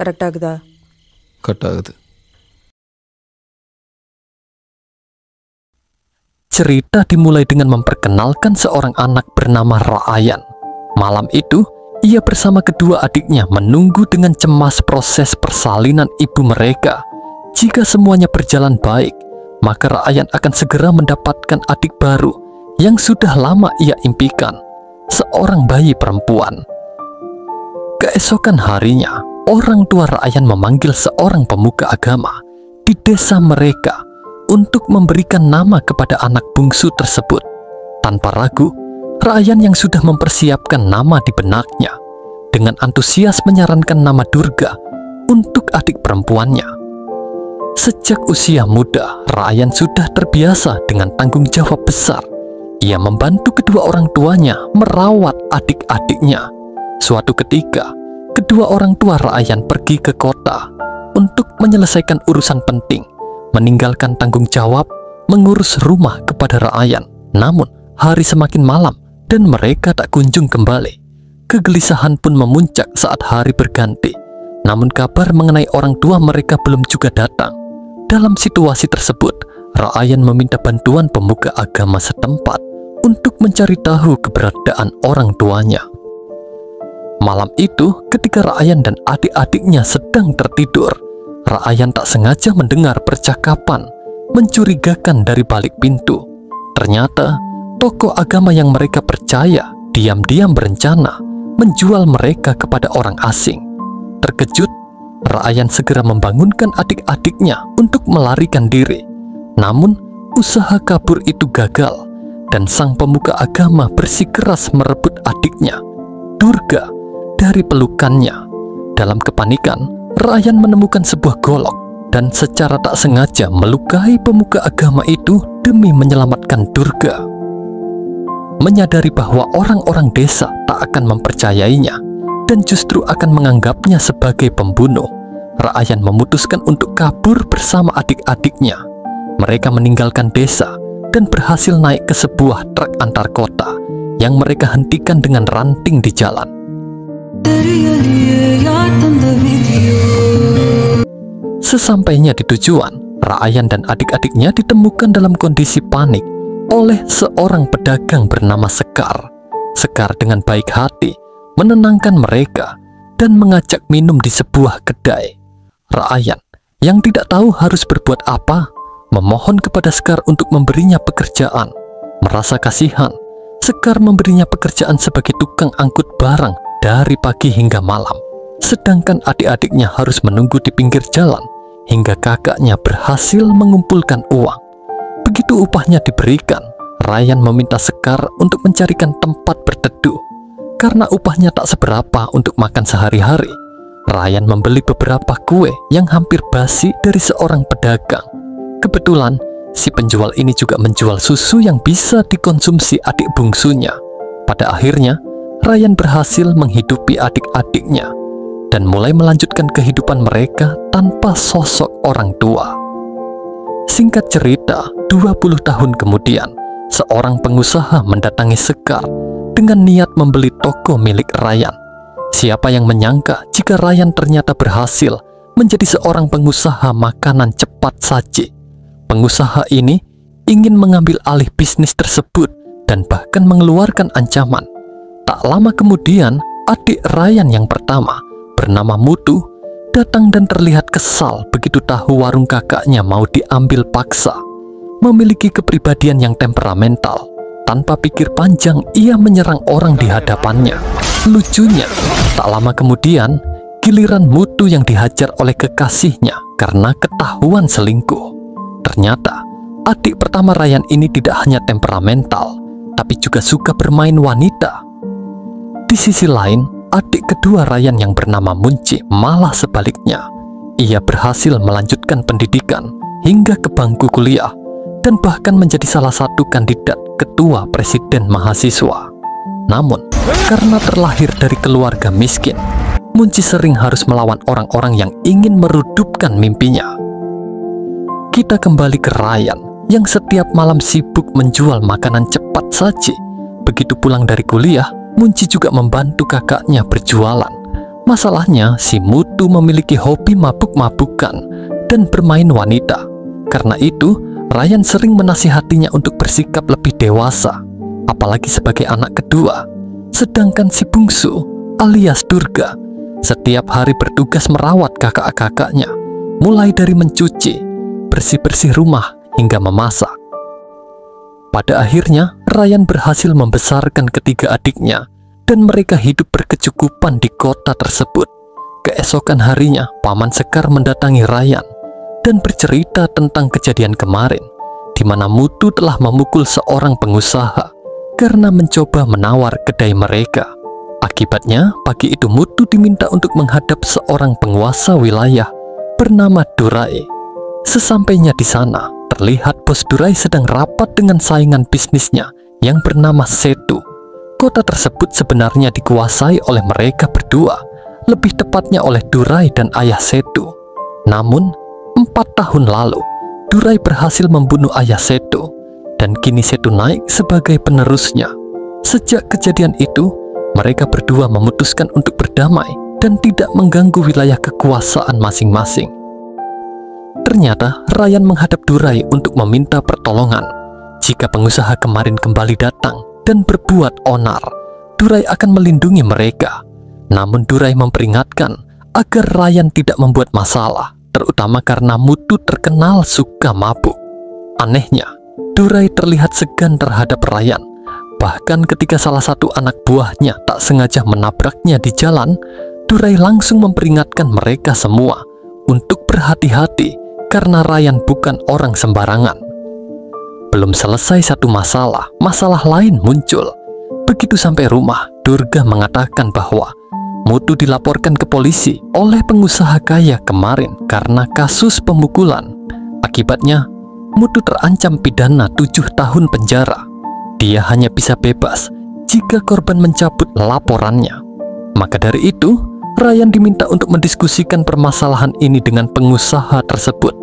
ಕರೆಕ್ಟ್ ಆಗುದಾ? ಕಟ್ ಆಗುತ್ತೆ. Cerita dimulai dengan memperkenalkan seorang anak bernama Ryan. Malam itu, ia bersama kedua adiknya menunggu dengan cemas proses persalinan ibu mereka. Jika semuanya berjalan baik, maka Ryan akan segera mendapatkan adik baru yang sudah lama ia impikan, seorang bayi perempuan. Keesokan harinya, orang tua Ryan memanggil seorang pemuka agama di desa mereka untuk memberikan nama kepada anak bungsu tersebut. Tanpa ragu, Ryan yang sudah mempersiapkan nama di benaknya, dengan antusias menyarankan nama Durga untuk adik perempuannya. Sejak usia muda, Ryan sudah terbiasa dengan tanggung jawab besar. Ia membantu kedua orang tuanya merawat adik-adiknya. Suatu ketika, kedua orang tua Ryan pergi ke kota untuk menyelesaikan urusan penting, meninggalkan tanggung jawab mengurus rumah kepada Ryan. Namun, hari semakin malam dan mereka tak kunjung kembali. Kegelisahan pun memuncak saat hari berganti. Namun kabar mengenai orang tua mereka belum juga datang. Dalam situasi tersebut, Ryan meminta bantuan pemuka agama setempat untuk mencari tahu keberadaan orang tuanya. Malam itu, ketika Ryan dan adik-adiknya sedang tertidur, Ryan tak sengaja mendengar percakapan mencurigakan dari balik pintu. Ternyata, tokoh agama yang mereka percaya diam-diam berencana menjual mereka kepada orang asing. Terkejut, Ryan segera membangunkan adik-adiknya untuk melarikan diri. Namun, usaha kabur itu gagal, dan sang pemuka agama bersikeras merebut adiknya, Durga, dari pelukannya. Dalam kepanikan, Ryan menemukan sebuah golok dan secara tak sengaja melukai pemuka agama itu demi menyelamatkan Durga. Menyadari bahwa orang-orang desa tak akan mempercayainya dan justru akan menganggapnya sebagai pembunuh, Ryan memutuskan untuk kabur bersama adik-adiknya. Mereka meninggalkan desa dan berhasil naik ke sebuah truk antar kota yang mereka hentikan dengan ranting di jalan. Sesampainya di tujuan, Ryan dan adik-adiknya ditemukan dalam kondisi panik oleh seorang pedagang bernama Sekar. Sekar dengan baik hati menenangkan mereka dan mengajak minum di sebuah kedai. Ryan yang tidak tahu harus berbuat apa, memohon kepada Sekar untuk memberinya pekerjaan. Merasa kasihan, Sekar memberinya pekerjaan sebagai tukang angkut barang dari pagi hingga malam, sedangkan adik-adiknya harus menunggu di pinggir jalan hingga kakaknya berhasil mengumpulkan uang. Begitu upahnya diberikan, Ryan meminta Sekar untuk mencarikan tempat berteduh. Karena upahnya tak seberapa untuk makan sehari-hari, Ryan membeli beberapa kue yang hampir basi dari seorang pedagang. Kebetulan, si penjual ini juga menjual susu yang bisa dikonsumsi adik bungsunya. Pada akhirnya, Ryan berhasil menghidupi adik-adiknya dan mulai melanjutkan kehidupan mereka tanpa sosok orang tua. Singkat cerita, 20 tahun kemudian, seorang pengusaha mendatangi Sekar dengan niat membeli toko milik Ryan. Siapa yang menyangka jika Ryan ternyata berhasil menjadi seorang pengusaha makanan cepat saji. Pengusaha ini ingin mengambil alih bisnis tersebut dan bahkan mengeluarkan ancaman. Tak lama kemudian, adik Ryan yang pertama, bernama Mutu, datang dan terlihat kesal begitu tahu warung kakaknya mau diambil paksa. Memiliki kepribadian yang temperamental, tanpa pikir panjang ia menyerang orang di hadapannya. Lucunya, tak lama kemudian, giliran Mutu yang dihajar oleh kekasihnya karena ketahuan selingkuh. Ternyata, adik pertama Ryan ini tidak hanya temperamental, tapi juga suka bermain wanita. Di sisi lain, adik kedua Ryan yang bernama Munci malah sebaliknya. Ia berhasil melanjutkan pendidikan hingga ke bangku kuliah dan bahkan menjadi salah satu kandidat ketua presiden mahasiswa. Namun, karena terlahir dari keluarga miskin, Munci sering harus melawan orang-orang yang ingin merudupkan mimpinya. Kita kembali ke Ryan yang setiap malam sibuk menjual makanan cepat saji. Begitu pulang dari kuliah, Munci juga membantu kakaknya berjualan. Masalahnya, si Mutu memiliki hobi mabuk-mabukan dan bermain wanita. Karena itu, Ryan sering menasihatinya untuk bersikap lebih dewasa, apalagi sebagai anak kedua. Sedangkan si bungsu, alias Durga, setiap hari bertugas merawat kakak-kakaknya, mulai dari mencuci, bersih-bersih rumah, hingga memasak. Pada akhirnya, Ryan berhasil membesarkan ketiga adiknya, dan mereka hidup berkecukupan di kota tersebut. Keesokan harinya, Paman Sekar mendatangi Ryan dan bercerita tentang kejadian kemarin, di mana Mutu telah memukul seorang pengusaha karena mencoba menawar kedai mereka. Akibatnya, pagi itu Mutu diminta untuk menghadap seorang penguasa wilayah bernama Durai. Sesampainya di sana, terlihat bos Durai sedang rapat dengan saingan bisnisnya yang bernama Setu. Kota tersebut sebenarnya dikuasai oleh mereka berdua, lebih tepatnya oleh Durai dan ayah Setu. Namun, 4 tahun lalu, Durai berhasil membunuh ayah Setu, dan kini Setu naik sebagai penerusnya. Sejak kejadian itu, mereka berdua memutuskan untuk berdamai dan tidak mengganggu wilayah kekuasaan masing-masing. Ternyata, Ryan menghadap Durai untuk meminta pertolongan. Jika pengusaha kemarin kembali datang dan berbuat onar, Durai akan melindungi mereka. Namun Durai memperingatkan agar Ryan tidak membuat masalah, terutama karena Mutu terkenal suka mabuk. Anehnya, Durai terlihat segan terhadap Ryan. Bahkan ketika salah satu anak buahnya tak sengaja menabraknya di jalan, Durai langsung memperingatkan mereka semua untuk berhati-hati karena Ryan bukan orang sembarangan. Belum selesai satu masalah, masalah lain muncul. Begitu sampai rumah, Durga mengatakan bahwa Mutu dilaporkan ke polisi oleh pengusaha kaya kemarin karena kasus pemukulan. Akibatnya, Mutu terancam pidana 7 tahun penjara. Dia hanya bisa bebas jika korban mencabut laporannya. Maka dari itu, Ryan diminta untuk mendiskusikan permasalahan ini dengan pengusaha tersebut.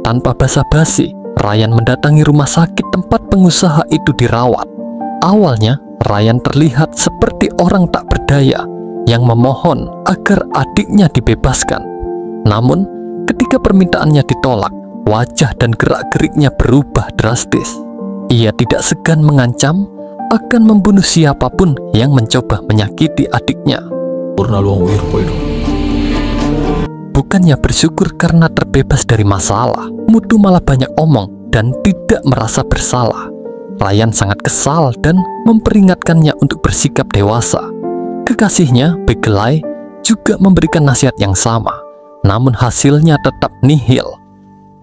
Tanpa basa-basi, Ryan mendatangi rumah sakit tempat pengusaha itu dirawat. Awalnya, Ryan terlihat seperti orang tak berdaya yang memohon agar adiknya dibebaskan. Namun, ketika permintaannya ditolak, wajah dan gerak-geriknya berubah drastis. Ia tidak segan mengancam akan membunuh siapapun yang mencoba menyakiti adiknya. Bukannya bersyukur karena terbebas dari masalah, Mutu malah banyak omong dan tidak merasa bersalah. Ryan sangat kesal dan memperingatkannya untuk bersikap dewasa. Kekasihnya, Begelai, juga memberikan nasihat yang sama, namun hasilnya tetap nihil.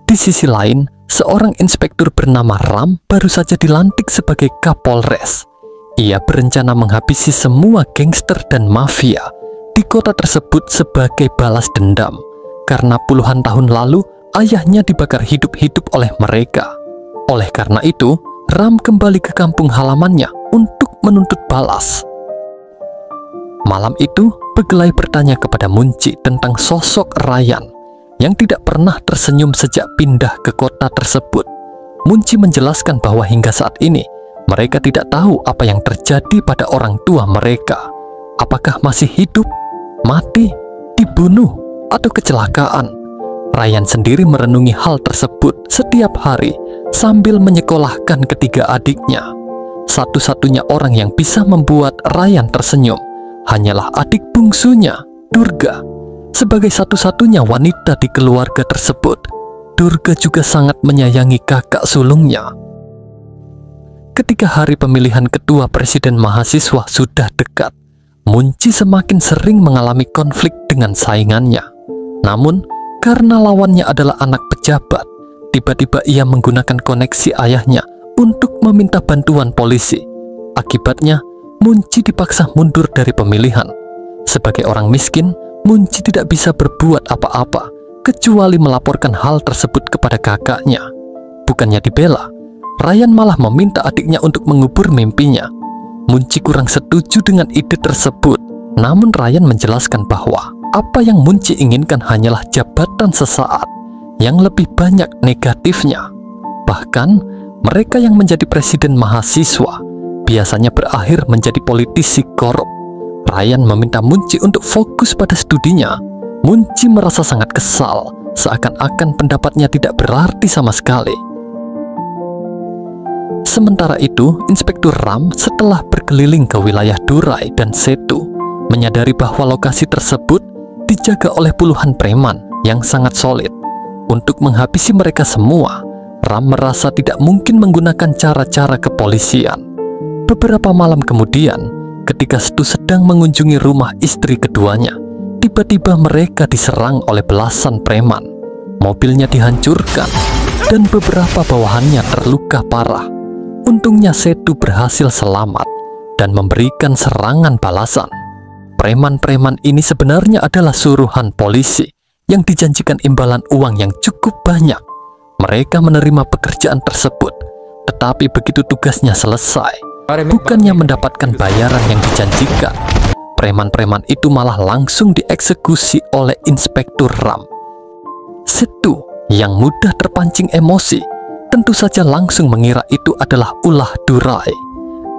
Di sisi lain, seorang inspektur bernama Ram baru saja dilantik sebagai Kapolres. Ia berencana menghabisi semua gangster dan mafia di kota tersebut sebagai balas dendam, karena puluhan tahun lalu ayahnya dibakar hidup-hidup oleh mereka. Oleh karena itu, Ram kembali ke kampung halamannya untuk menuntut balas. Malam itu, Begelai bertanya kepada Munci tentang sosok Ryan yang tidak pernah tersenyum sejak pindah ke kota tersebut. Munci menjelaskan bahwa hingga saat ini, mereka tidak tahu apa yang terjadi pada orang tua mereka. Apakah masih hidup, mati, dibunuh, atau kecelakaan? Ryan sendiri merenungi hal tersebut setiap hari sambil menyekolahkan ketiga adiknya. Satu-satunya orang yang bisa membuat Ryan tersenyum hanyalah adik bungsunya, Durga. Sebagai satu-satunya wanita di keluarga tersebut, Durga juga sangat menyayangi kakak sulungnya. Ketika hari pemilihan ketua presiden mahasiswa sudah dekat, Munci semakin sering mengalami konflik dengan saingannya. Namun, karena lawannya adalah anak pejabat, tiba-tiba ia menggunakan koneksi ayahnya untuk meminta bantuan polisi. Akibatnya, Munci dipaksa mundur dari pemilihan. Sebagai orang miskin, Munci tidak bisa berbuat apa-apa kecuali melaporkan hal tersebut kepada kakaknya. Bukannya dibela, Ryan malah meminta adiknya untuk mengubur mimpinya. Munci kurang setuju dengan ide tersebut, namun Ryan menjelaskan bahwa apa yang Munci inginkan hanyalah jabatan sesaat, yang lebih banyak negatifnya. Bahkan, mereka yang menjadi presiden mahasiswa biasanya berakhir menjadi politisi korup. Ryan meminta Munci untuk fokus pada studinya. Munci merasa sangat kesal, seakan-akan pendapatnya tidak berarti sama sekali. Sementara itu, Inspektur Ram setelah berkeliling ke wilayah Durai dan Setu, menyadari bahwa lokasi tersebut dijaga oleh puluhan preman yang sangat solid. Untuk menghabisi mereka semua, Ram merasa tidak mungkin menggunakan cara-cara kepolisian. Beberapa malam kemudian, ketika Stu sedang mengunjungi rumah istri keduanya, tiba-tiba mereka diserang oleh belasan preman. Mobilnya dihancurkan dan beberapa bawahannya terluka parah. Untungnya Setu berhasil selamat dan memberikan serangan balasan. Preman-preman ini sebenarnya adalah suruhan polisi yang dijanjikan imbalan uang yang cukup banyak. Mereka menerima pekerjaan tersebut, tetapi begitu tugasnya selesai, bukannya mendapatkan bayaran yang dijanjikan, preman-preman itu malah langsung dieksekusi oleh Inspektur Ram. Setu yang mudah terpancing emosi tentu saja langsung mengira itu adalah ulah Durai.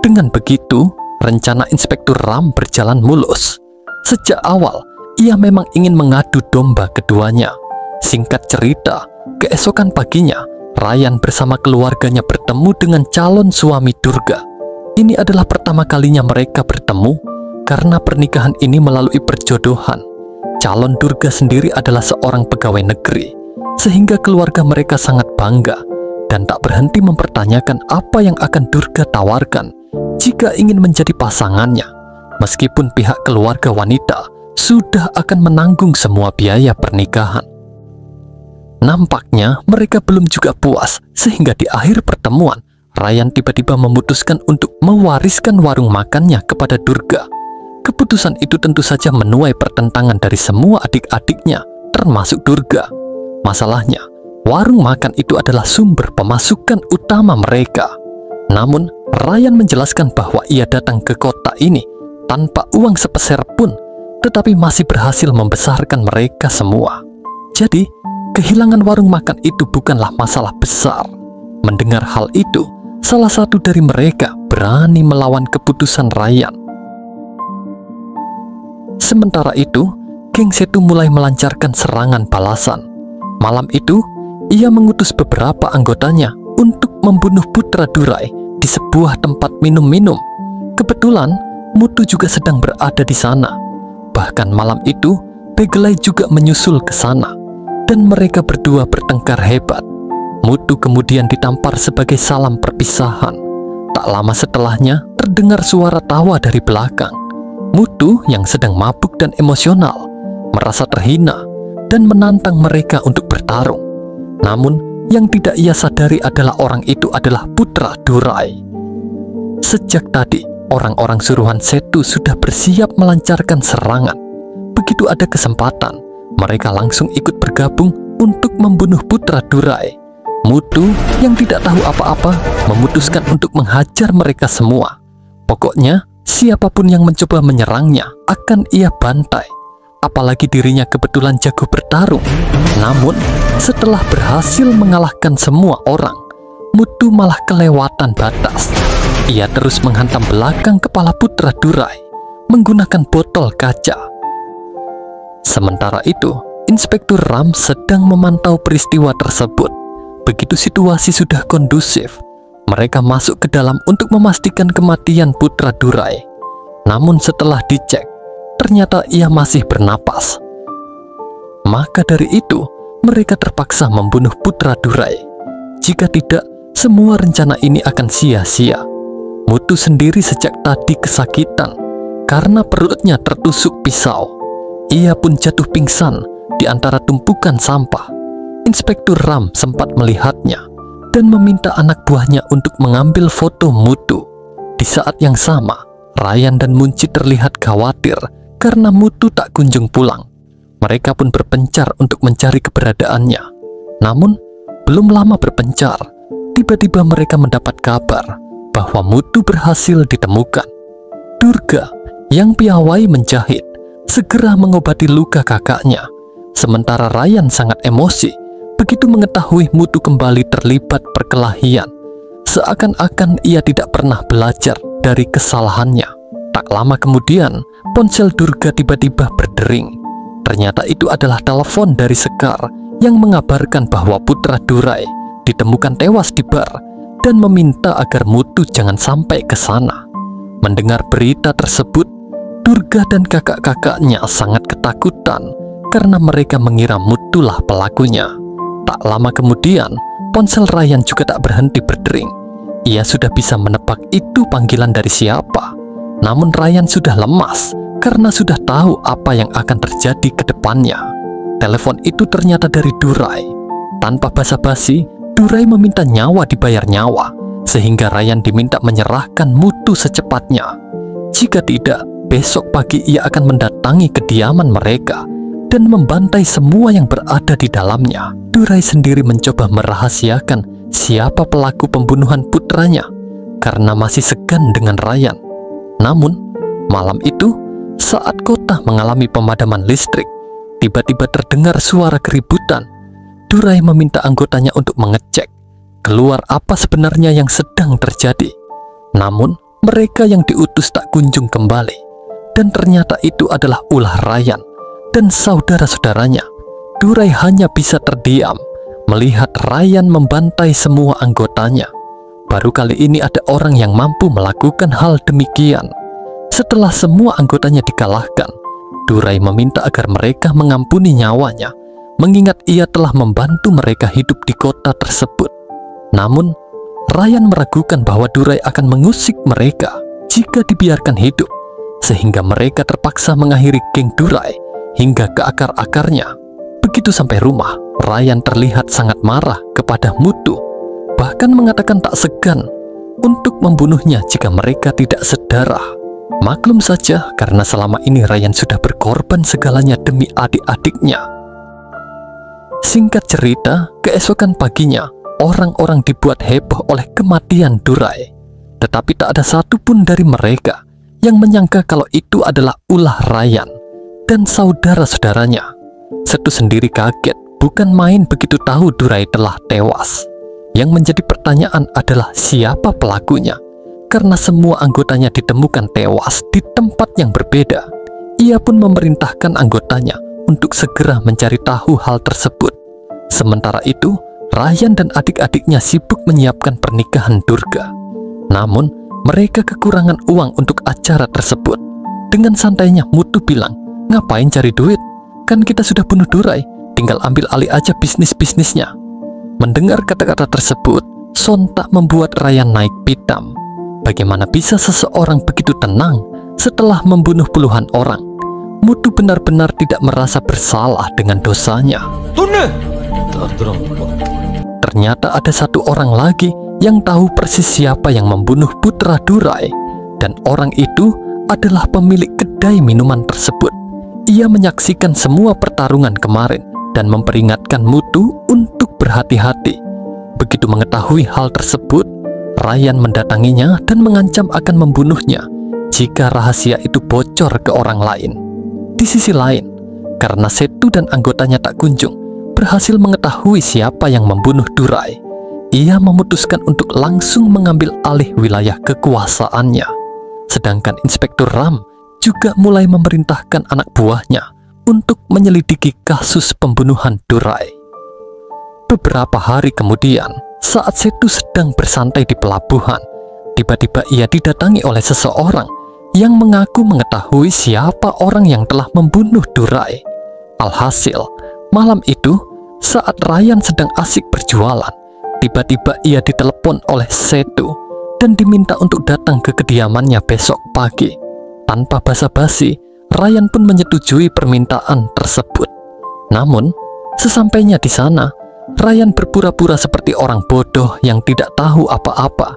Dengan begitu, rencana Inspektur Ram berjalan mulus. Sejak awal, ia memang ingin mengadu domba keduanya. Singkat cerita, keesokan paginya, Ryan bersama keluarganya bertemu dengan calon suami Durga. Ini adalah pertama kalinya mereka bertemu, karena pernikahan ini melalui perjodohan. Calon Durga sendiri adalah seorang pegawai negeri, sehingga keluarga mereka sangat bangga dan tak berhenti mempertanyakan apa yang akan Durga tawarkan jika ingin menjadi pasangannya, meskipun pihak keluarga wanita sudah akan menanggung semua biaya pernikahan. Nampaknya mereka belum juga puas, sehingga di akhir pertemuan, Ryan tiba-tiba memutuskan untuk mewariskan warung makannya kepada Durga. Keputusan itu tentu saja menuai pertentangan dari semua adik-adiknya, termasuk Durga. Masalahnya, warung makan itu adalah sumber pemasukan utama mereka. Namun, Ryan menjelaskan bahwa ia datang ke kota ini tanpa uang sepeser pun, tetapi masih berhasil membesarkan mereka semua. Jadi, kehilangan warung makan itu bukanlah masalah besar. Mendengar hal itu, salah satu dari mereka berani melawan keputusan Ryan. Sementara itu, geng Setu mulai melancarkan serangan balasan. Malam itu, ia mengutus beberapa anggotanya untuk membunuh putra Durai di sebuah tempat minum-minum. Kebetulan, Mutu juga sedang berada di sana. Bahkan malam itu, Beglai juga menyusul ke sana, dan mereka berdua bertengkar hebat. Mutu kemudian ditampar sebagai salam perpisahan. Tak lama setelahnya, terdengar suara tawa dari belakang. Mutu yang sedang mabuk dan emosional, merasa terhina, dan menantang mereka untuk bertarung. Namun, yang tidak ia sadari adalah orang itu adalah putra Durai. Sejak tadi, orang-orang suruhan Setu sudah bersiap melancarkan serangan. Begitu ada kesempatan, mereka langsung ikut bergabung untuk membunuh putra Durai. Mutu yang tidak tahu apa-apa memutuskan untuk menghajar mereka semua. Pokoknya, siapapun yang mencoba menyerangnya akan ia bantai. Apalagi dirinya kebetulan jago bertarung. Namun, setelah berhasil mengalahkan semua orang, Mutu malah kelewatan batas. Ia terus menghantam belakang kepala putra Durai menggunakan botol kaca. Sementara itu, Inspektur Ram sedang memantau peristiwa tersebut. Begitu situasi sudah kondusif, mereka masuk ke dalam untuk memastikan kematian putra Durai. Namun setelah dicek, ternyata ia masih bernapas. Maka dari itu, mereka terpaksa membunuh putra Durai. Jika tidak, semua rencana ini akan sia-sia. Mutu sendiri sejak tadi kesakitan karena perutnya tertusuk pisau. Ia pun jatuh pingsan di antara tumpukan sampah. Inspektur Ram sempat melihatnya dan meminta anak buahnya untuk mengambil foto Mutu. Di saat yang sama, Ryan dan Munci terlihat khawatir karena Mutu tak kunjung pulang. Mereka pun berpencar untuk mencari keberadaannya. Namun, belum lama berpencar, tiba-tiba mereka mendapat kabar bahwa Mutu berhasil ditemukan. Durga, yang piawai menjahit, segera mengobati luka kakaknya. Sementara Ryan sangat emosi begitu mengetahui Mutu kembali terlibat perkelahian. Seakan-akan ia tidak pernah belajar dari kesalahannya. Tak lama kemudian, ponsel Durga tiba-tiba berdering. Ternyata itu adalah telepon dari Sekar yang mengabarkan bahwa putra Durai ditemukan tewas di bar dan meminta agar Mutu jangan sampai ke sana. Mendengar berita tersebut, Durga dan kakak-kakaknya sangat ketakutan karena mereka mengira Mutulah pelakunya. Tak lama kemudian, ponsel Ryan juga tak berhenti berdering. Ia sudah bisa menebak itu panggilan dari siapa. Namun Ryan sudah lemas karena sudah tahu apa yang akan terjadi ke depannya. Telepon itu ternyata dari Durai. Tanpa basa-basi, Durai meminta nyawa dibayar nyawa, sehingga Ryan diminta menyerahkan Mutu secepatnya. Jika tidak, besok pagi ia akan mendatangi kediaman mereka dan membantai semua yang berada di dalamnya. Durai sendiri mencoba merahasiakan siapa pelaku pembunuhan putranya karena masih segan dengan Ryan. Namun, malam itu, saat kota mengalami pemadaman listrik, tiba-tiba terdengar suara keributan. Durai meminta anggotanya untuk mengecek keluar apa sebenarnya yang sedang terjadi. Namun, mereka yang diutus tak kunjung kembali. Dan ternyata itu adalah ulah Ryan dan saudara-saudaranya. Durai hanya bisa terdiam melihat Ryan membantai semua anggotanya. Baru kali ini ada orang yang mampu melakukan hal demikian. Setelah semua anggotanya dikalahkan, Durai meminta agar mereka mengampuni nyawanya, mengingat ia telah membantu mereka hidup di kota tersebut. Namun, Ryan meragukan bahwa Durai akan mengusik mereka jika dibiarkan hidup, sehingga mereka terpaksa mengakhiri geng Durai hingga ke akar-akarnya. Begitu sampai rumah, Ryan terlihat sangat marah kepada Mutu, bahkan mengatakan tak segan untuk membunuhnya jika mereka tidak sedarah. Maklum saja karena selama ini Ryan sudah berkorban segalanya demi adik-adiknya. Singkat cerita, keesokan paginya, orang-orang dibuat heboh oleh kematian Durai. Tetapi tak ada satupun dari mereka yang menyangka kalau itu adalah ulah Ryan dan saudara-saudaranya. Setu sendiri kaget, bukan main begitu tahu Durai telah tewas. Yang menjadi pertanyaan adalah siapa pelakunya. Karena semua anggotanya ditemukan tewas di tempat yang berbeda. Ia pun memerintahkan anggotanya untuk segera mencari tahu hal tersebut. Sementara itu, Ryan dan adik-adiknya sibuk menyiapkan pernikahan Durga. Namun, mereka kekurangan uang untuk acara tersebut. Dengan santainya Mutu bilang, "Ngapain cari duit? Kan kita sudah bunuh Durai, tinggal ambil alih aja bisnis-bisnisnya." Mendengar kata-kata tersebut, sontak membuat Ryan naik pitam. Bagaimana bisa seseorang begitu tenang setelah membunuh puluhan orang? Mutu benar-benar tidak merasa bersalah dengan dosanya. Ternyata ada satu orang lagi yang tahu persis siapa yang membunuh putra Durai, dan orang itu adalah pemilik kedai minuman tersebut. Ia menyaksikan semua pertarungan kemarin dan memperingatkan Mutu untuk berhati-hati. Begitu mengetahui hal tersebut, Ryan mendatanginya dan mengancam akan membunuhnya jika rahasia itu bocor ke orang lain. Di sisi lain, karena Setu dan anggotanya tak kunjung berhasil mengetahui siapa yang membunuh Durai, ia memutuskan untuk langsung mengambil alih wilayah kekuasaannya. Sedangkan Inspektur Ram juga mulai memerintahkan anak buahnya untuk menyelidiki kasus pembunuhan Durai. Beberapa hari kemudian, saat Setu sedang bersantai di pelabuhan, tiba-tiba ia didatangi oleh seseorang yang mengaku mengetahui siapa orang yang telah membunuh Durai. Alhasil, malam itu, saat Ryan sedang asik berjualan, tiba-tiba ia ditelepon oleh Setu dan diminta untuk datang ke kediamannya besok pagi. Tanpa basa-basi, Ryan pun menyetujui permintaan tersebut. Namun, sesampainya di sana, Ryan berpura-pura seperti orang bodoh yang tidak tahu apa-apa.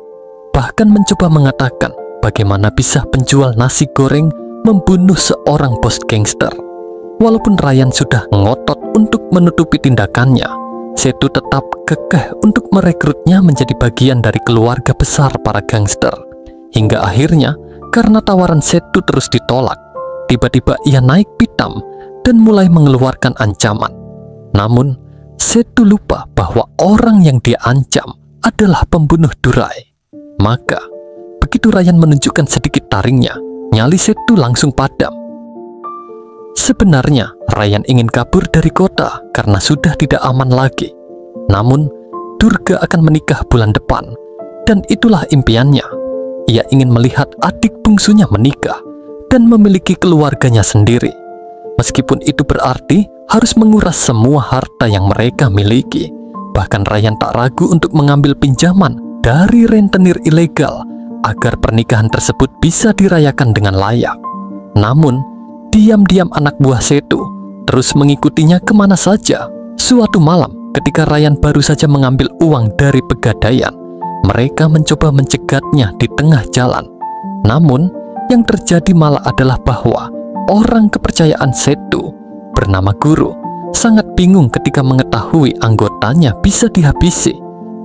Bahkan mencoba mengatakan bagaimana bisa penjual nasi goreng membunuh seorang bos gangster. Walaupun Ryan sudah ngotot untuk menutupi tindakannya, Setu tetap kekeh untuk merekrutnya menjadi bagian dari keluarga besar para gangster. Hingga akhirnya, karena tawaran Setu terus ditolak, tiba-tiba ia naik pitam dan mulai mengeluarkan ancaman. Namun, Setu lupa bahwa orang yang dia ancam adalah pembunuh Durai. Maka, begitu Ryan menunjukkan sedikit taringnya, nyali Setu langsung padam. Sebenarnya Ryan ingin kabur dari kota karena sudah tidak aman lagi. Namun Durga akan menikah bulan depan, dan itulah impiannya. Ia ingin melihat adik bungsunya menikah dan memiliki keluarganya sendiri. Meskipun itu berarti harus menguras semua harta yang mereka miliki. Bahkan Ryan tak ragu untuk mengambil pinjaman dari rentenir ilegal agar pernikahan tersebut bisa dirayakan dengan layak. Namun, diam-diam anak buah Setu terus mengikutinya kemana saja. Suatu malam, ketika Ryan baru saja mengambil uang dari pegadaian, mereka mencoba mencegatnya di tengah jalan. Namun, yang terjadi malah adalah bahwa orang kepercayaan Setu bernama Guru sangat bingung ketika mengetahui anggotanya bisa dihabisi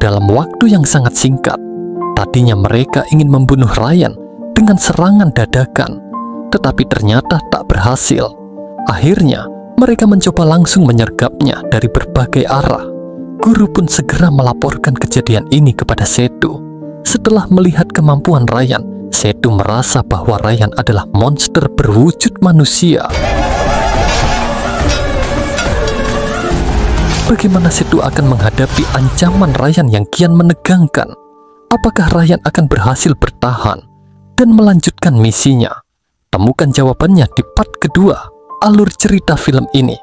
dalam waktu yang sangat singkat. Tadinya mereka ingin membunuh Ryan dengan serangan dadakan, tetapi ternyata tak berhasil. Akhirnya, mereka mencoba langsung menyergapnya dari berbagai arah. Guru pun segera melaporkan kejadian ini kepada Setu. Setelah melihat kemampuan Ryan, Setu merasa bahwa Ryan adalah monster berwujud manusia. Bagaimana Setu akan menghadapi ancaman Ryan yang kian menegangkan? Apakah Ryan akan berhasil bertahan dan melanjutkan misinya? Temukan jawabannya di part kedua alur cerita film ini.